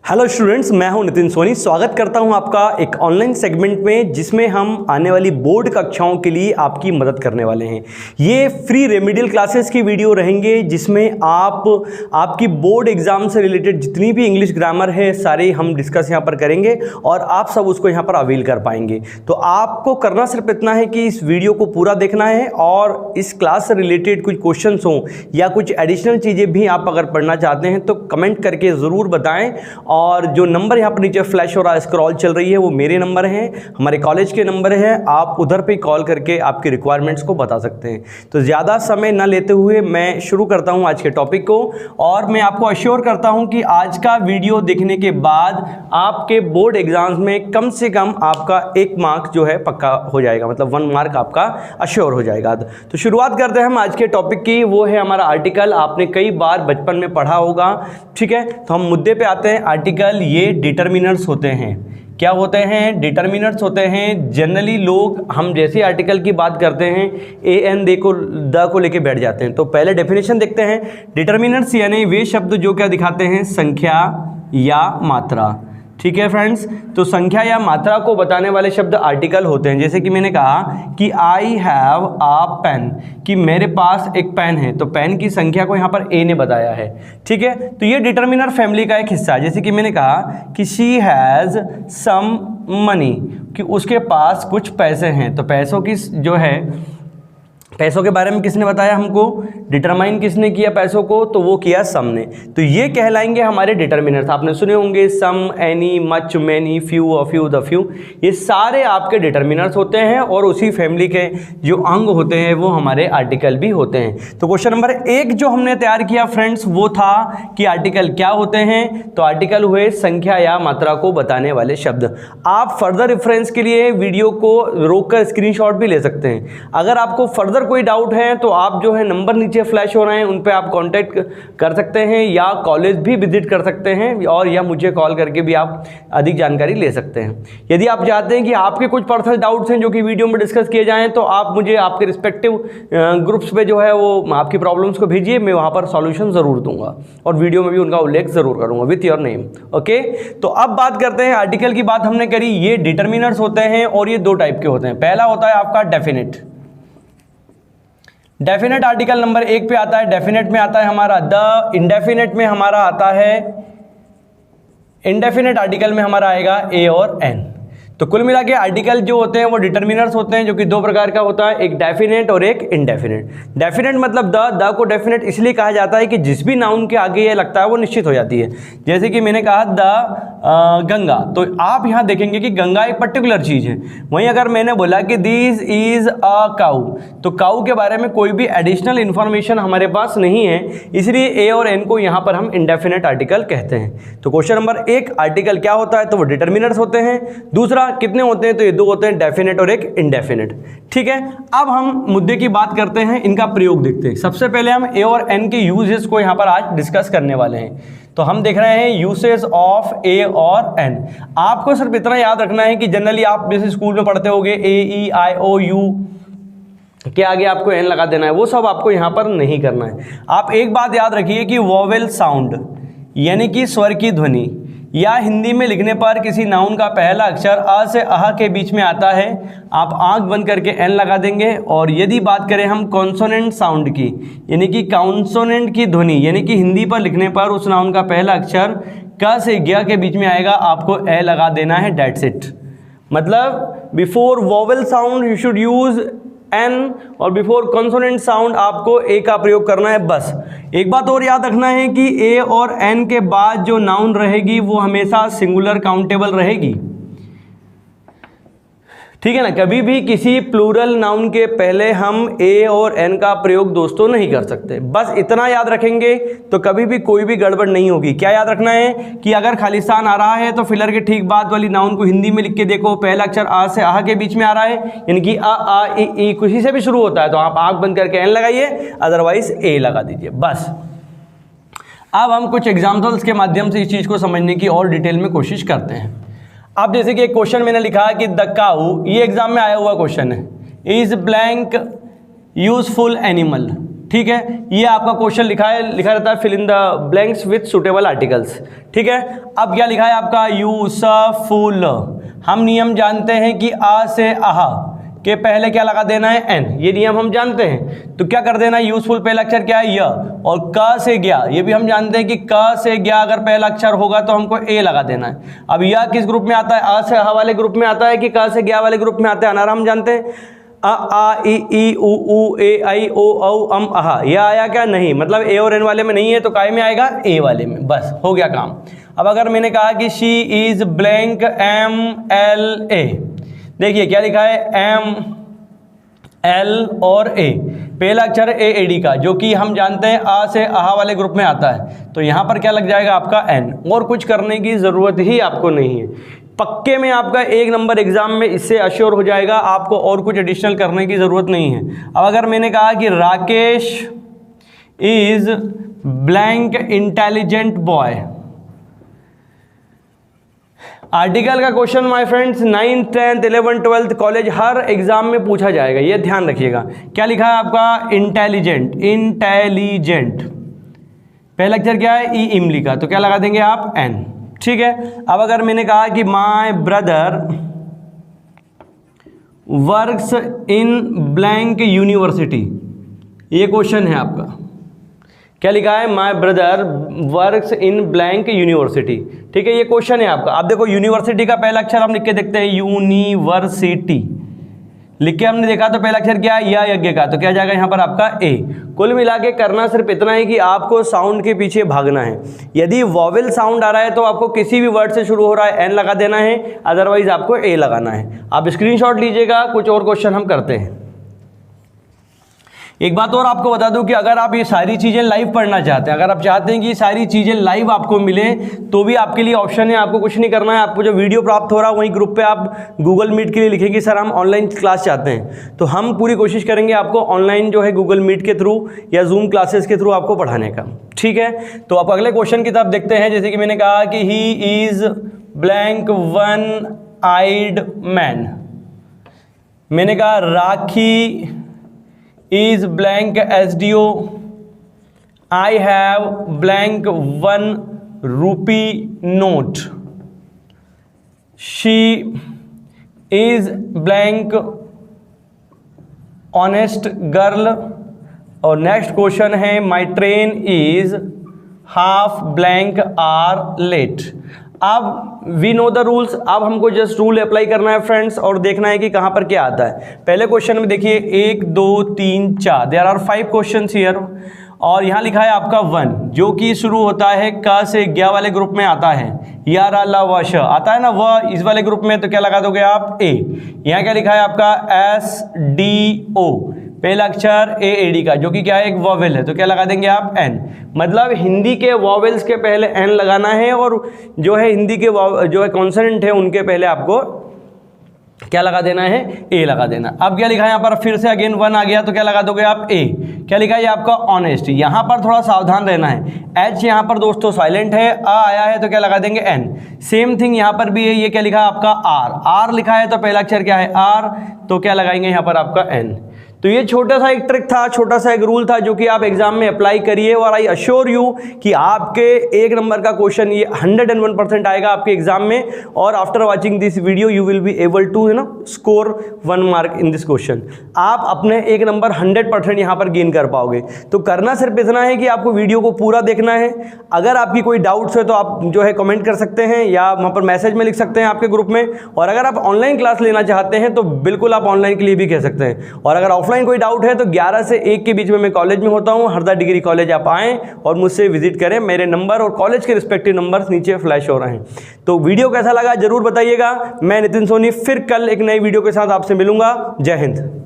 Hello students, मैं हूं नितिन सोनी। स्वागत करता हूं आपका एक ऑनलाइन सेगमेंट में जिसमें हम आने वाली बोर्ड कक्षाओं के लिए आपकी मदद करने वाले हैं। ये फ्री रेमेडियल क्लासेस की वीडियो रहेंगे जिसमें आपकी बोर्ड एग्जाम से रिलेटेड जितनी भी इंग्लिश ग्रामर है सारे हम डिस्कस यहां पर करेंगे और आप सब उसको यहां पर अवेल कर पाएंगे। तो आपको करना सिर्फ इतना है कि इस वीडियो को पूरा देखना है और इस क्लास से रिलेटेड कुछ क्वेश्चन हों या कुछ एडिशनल चीज़ें भी आप अगर पढ़ना चाहते हैं तो कमेंट करके ज़रूर बताएं। और जो नंबर यहाँ पर नीचे फ्लैश हो रहा है, स्क्रॉल चल रही है, वो मेरे नंबर हैं, हमारे कॉलेज के नंबर हैं। आप उधर पे कॉल करके आपकी रिक्वायरमेंट्स को बता सकते हैं। तो ज़्यादा समय ना लेते हुए मैं शुरू करता हूँ आज के टॉपिक को। और मैं आपको अश्योर करता हूँ कि आज का वीडियो देखने के बाद आपके बोर्ड एग्जाम्स में कम से कम आपका 1 मार्क जो है पक्का हो जाएगा, मतलब 1 मार्क आपका अश्योर हो जाएगा। तो शुरुआत करते हैं हम आज के टॉपिक की। वो है हमारा आर्टिकल। आपने कई बार बचपन में पढ़ा होगा, ठीक है। तो हम मुद्दे पे आते हैं। आर्टिकल ये डिटरमिनर्स होते हैं। क्या होते हैं? डिटरमिनर्स होते हैं। जनरली लोग हम जैसे आर्टिकल की बात करते हैं ए एन दे को द को लेके बैठ जाते हैं। तो पहले डेफिनेशन देखते हैं। डिटरमिनर्स यानी वे शब्द जो क्या दिखाते हैं? संख्या या मात्रा, ठीक है फ्रेंड्स। तो संख्या या मात्रा को बताने वाले शब्द आर्टिकल होते हैं। जैसे कि मैंने कहा कि आई हैव अ पेन, कि मेरे पास एक पेन है, तो पेन की संख्या को यहाँ पर ए ने बताया है, ठीक है। तो ये डिटरमिनर फैमिली का एक हिस्सा है। जैसे कि मैंने कहा कि शी हैज़ सम मनी, कि उसके पास कुछ पैसे हैं। तो पैसों की जो है, पैसों के बारे में किसने बताया हमको? डिटरमाइन किसने किया पैसों को? तो वो किया सम ने। तो ये कहलाएंगे हमारे डिटरमिनर्स। आपने सुने होंगे some, any, much, many, few, a few, the few. ये सारे आपके डिटरमिनर्स होते हैं और उसी फैमिली के जो अंग होते हैं वो हमारे आर्टिकल भी होते हैं। तो क्वेश्चन नंबर 1 जो हमने तैयार किया फ्रेंड्स वो था कि आर्टिकल क्या होते हैं। तो आर्टिकल हुए संख्या या मात्रा को बताने वाले शब्द। आप फर्दर रेफरेंस के लिए वीडियो को रोककर स्क्रीनशॉट भी ले सकते हैं। अगर आपको फर्दर कोई डाउट है तो आप जो है नंबर नीचे फ्लैश हो रहे हैं उन पे आप कांटेक्ट कर सकते हैं या कॉलेज भी विजिट कर सकते हैं और या मुझे कॉल करके भी आप अधिक जानकारी ले सकते हैं। यदि आप चाहते हैं कि आपके कुछ पर्सनल डाउट्स हैं जो कि वीडियो में डिस्कस किए जाएं तो आप मुझे आपके रिस्पेक्टिव ग्रुप्स पे जो है वो आपकी प्रॉब्लम्स को भेजिए, मैं वहाँ पर सॉल्यूशन ज़रूर दूंगा और वीडियो में भी उनका उल्लेख ज़रूर करूँगा विथ योर नेम। ओके, तो अब बात करते हैं। आर्टिकल की बात हमने करी। ये डिटरमिनर्स होते हैं और ये 2 टाइप के होते हैं। पहला होता है आपका डेफिनेट। डेफिनेट आर्टिकल नंबर 1 पे आता है। डेफिनेट में आता है हमारा द, इंडेफिनेट में हमारा आता है, इंडेफिनेट आर्टिकल में हमारा आएगा ए और एन। तो कुल मिला के आर्टिकल जो होते हैं वो डिटरमिनर्स होते हैं जो कि 2 प्रकार का होता है, एक डेफिनेट और एक इंडेफिनेट। डेफिनेट मतलब द को डेफिनेट इसलिए कहा जाता है कि जिस भी नाउन के आगे ये लगता है वो निश्चित हो जाती है। जैसे कि मैंने कहा द गंगा, तो आप यहाँ देखेंगे कि गंगा एक पर्टिकुलर चीज़ है। वहीं अगर मैंने बोला कि दिस इज अ काऊ, तो काऊ के बारे में कोई भी एडिशनल इंफॉर्मेशन हमारे पास नहीं है, इसलिए ए और एन को यहाँ पर हम इंडेफिनेट आर्टिकल कहते हैं। तो क्वेश्चन नंबर 1 आर्टिकल क्या होता है? तो वो डिटरमिनर्स होते हैं। दूसरा कितने होते हैं? तो ये 2 होते हैं, डेफिनेट और एक इंडेफिनेट, ठीक है। अब हम मुद्दे की बात करते हैं, इनका प्रयोग देखते हैं। सबसे पहले हम ए और एन के यूजेस को यहाँ पर आज डिस्कस करने वाले हैं। तो हम देख रहे हैं यूसेज ऑफ ए और एन। आपको सिर्फ इतना याद रखना है कि जनरली आप जैसे स्कूल में पढ़ते होगे ए ई आई ओ यू के आगे आपको एन लगा देना है, वो सब आपको यहाँ पर नहीं करना है। आप एक बात याद रखिए कि वोवेल साउंड यानी कि स्वर की ध्वनि या हिंदी में लिखने पर किसी नाउन का पहला अक्षर अ से अह के बीच में आता है, आप आंख बंद करके एन लगा देंगे। और यदि बात करें हम कॉन्सोनेंट साउंड की, यानी कि कॉन्सोनेंट की ध्वनि, यानी कि हिंदी पर लिखने पर उस नाउन का पहला अक्षर क से ग के बीच में आएगा, आपको ए लगा देना है, डेट्स इट। मतलब before vowel sound you should use N और बिफोर कॉन्सोनेंट साउंड आपको ए का प्रयोग करना है बस। एक बात और याद रखना है कि ए और एन के बाद जो नाउन रहेगी वो हमेशा सिंगुलर काउंटेबल रहेगी, ठीक है ना। कभी भी किसी प्लूरल नाउन के पहले हम ए और एन का प्रयोग दोस्तों नहीं कर सकते। बस इतना याद रखेंगे तो कभी भी कोई भी गड़बड़ नहीं होगी। क्या याद रखना है कि अगर खालिस्तान आ रहा है तो फिलर के ठीक बाद वाली नाउन को हिंदी में लिख के देखो, पहला अक्षर आ से आह के बीच में आ रहा है, यानी कि आ ई किसी से भी शुरू होता है, तो आप आंख बंद करके एन लगाइए, अदरवाइज ए लगा दीजिए बस। अब हम कुछ एग्जाम्पल्स के माध्यम से इस चीज़ को समझने की और डिटेल में कोशिश करते हैं। अब जैसे कि एक क्वेश्चन मैंने लिखा है कि द काऊ, ये एग्जाम में आया हुआ क्वेश्चन है, इज ब्लैंक यूजफुल एनिमल, ठीक है, ये आपका क्वेश्चन लिखा रहता है fill in the blanks with suitable articles. ठीक है, अब क्या लिखा है आपका यूसफुल। हम नियम जानते हैं कि आ से आहा के पहले क्या लगा देना है एन, ये नियम हम जानते हैं। तो क्या कर देना है, यूजफुल पहला अक्षर क्या है य, और क से गया ये भी हम जानते हैं कि क से गया अगर पहला अक्षर होगा तो हमको ए लगा देना है। अब यह किस ग्रुप में आता है, आ से आहा वाले ग्रुप में आता है कि क से गया वाले ग्रुप में आता है। अनार हम जानते हैं आ ई उ ऊ ए आई ओ औ अम आहा, यह आया क्या, नहीं, मतलब ए और एन वाले में नहीं है तो काय में आएगा, ए वाले में। बस हो गया काम। अब अगर मैंने कहा कि she is blank M L A, देखिए क्या लिखा है एम एल और ए, पहला अक्षर ए ए डी का जो कि हम जानते हैं आ से आहा वाले ग्रुप में आता है। तो यहाँ पर क्या लग जाएगा आपका एन, और कुछ करने की ज़रूरत ही आपको नहीं है। पक्के में आपका 1 नंबर एग्जाम में इससे अश्योर हो जाएगा, आपको और कुछ एडिशनल करने की ज़रूरत नहीं है। अब अगर मैंने कहा कि Rakesh is blank intelligent boy, article का question my friends 9th 10th 11th 12th college हर एग्जाम में पूछा जाएगा, ये ध्यान रखिएगा। क्या लिखा है आपका इंटेलिजेंट, इंटेलिजेंट पहला अक्षर क्या है ई इमली का, तो क्या लगा देंगे आप एन। ठीक है, अब अगर मैंने कहा कि my brother works in blank university, ये क्वेश्चन है आपका। क्या लिखा है, my brother works in blank university. ठीक है, ये क्वेश्चन है आपका। आप देखो यूनिवर्सिटी का पहला अक्षर हम लिख के देखते हैं, यूनिवर्सिटी लिख के हमने देखा तो पहला अक्षर क्या है, या यज्ञ का, तो क्या जाएगा यहाँ पर आपका ए। कुल मिला के करना सिर्फ इतना है कि आपको साउंड के पीछे भागना है। यदि वॉवेल साउंड आ रहा है तो आपको किसी भी वर्ड से शुरू हो रहा है एन लगा देना है, अदरवाइज आपको ए लगाना है। आप स्क्रीनशॉट लीजिएगा, कुछ और क्वेश्चन हम करते हैं। एक बात और आपको बता दूं कि अगर आप ये सारी चीज़ें लाइव पढ़ना चाहते हैं, अगर आप चाहते हैं कि ये सारी चीज़ें लाइव आपको मिले, तो भी आपके लिए ऑप्शन है। आपको कुछ नहीं करना है, आपको जो वीडियो प्राप्त हो रहा है वहीं ग्रुप पे आप गूगल मीट के लिए लिखेंगे सर हम ऑनलाइन क्लास चाहते हैं, तो हम पूरी कोशिश करेंगे आपको ऑनलाइन जो है गूगल मीट के थ्रू या जूम क्लासेस के थ्रू आपको पढ़ाने का। ठीक है, तो आप अगले क्वेश्चन की तरफ देखते हैं। जैसे कि मैंने कहा कि he is blank one eyed man, मैंने कहा Rakhi is blank SDO, I have blank 1 rupee note, she is blank honest girl। और नेक्स्ट क्वेश्चन है my train is half blank hour late। अब वी नो द रूल्स, अब हमको just rule apply करना है friends, और देखना है कि कहाँ पर क्या आता है। पहले क्वेश्चन में देखिए 1 2 3 4, देयर आर 5 क्वेश्चंस हियर, और यहाँ लिखा है आपका 1 जो कि शुरू होता है क से ग्या वाले ग्रुप में आता है, या रा ला व श आता है ना, वह इस वाले ग्रुप में, तो क्या लगा दोगे आप ए। यहाँ क्या लिखा है आपका SDO, पहला अक्षर ए डी का जो कि क्या है एक वॉवेल है, तो क्या लगा देंगे आप एन। मतलब हिंदी के वॉवेल्स के पहले एन लगाना है, और जो है हिंदी के जो है कॉन्सोनेंट है उनके पहले आपको क्या लगा देना है, ए लगा देना। अब क्या लिखा है यहाँ पर, फिर से अगेन 1 आ गया तो क्या लगा दोगे आप ए। क्या लिखा है ये आपका ऑनेस्ट, यहाँ पर थोड़ा सावधान रहना है। एच यहाँ पर दोस्तों साइलेंट है, आ आया है तो क्या लगा देंगे एन। सेम थिंग यहाँ पर भी है, ये क्या लिखा है आपका आर, आर लिखा है तो पहला अक्षर क्या है आर, तो क्या लगाएंगे यहाँ पर आपका एन। तो ये छोटा सा एक ट्रिक था, छोटा सा एक रूल था जो कि आप एग्जाम में अप्लाई करिए, और आई अश्योर यू कि आपके 1 नंबर का क्वेश्चन ये 101% आएगा आपके एग्जाम में। और after watching this video you will be able to score 1 mark in this question. आप अपने 1 नंबर 100% यहाँ पर गेन कर पाओगे। तो करना सिर्फ इतना है कि आपको वीडियो को पूरा देखना है। अगर आपकी कोई डाउट्स है तो आप जो है कमेंट कर सकते हैं, या वहाँ पर मैसेज में लिख सकते हैं आपके ग्रुप में। और अगर आप ऑनलाइन क्लास लेना चाहते हैं तो बिल्कुल आप ऑनलाइन के लिए भी कह सकते हैं। और अगर ऑफलाइन कोई डाउट है तो 11 से 1 के बीच में मैं कॉलेज में होता हूं, हरदा डिग्री कॉलेज। आप आएँ और मुझसे विजिट करें। मेरे नंबर और कॉलेज के रिस्पेक्टिव नंबर्स नीचे फ्लैश हो रहे हैं। तो वीडियो कैसा लगा जरूर बताइएगा। मैं नितिन सोनी फिर कल एक नई वीडियो के साथ आपसे मिलूंगा। जय हिंद।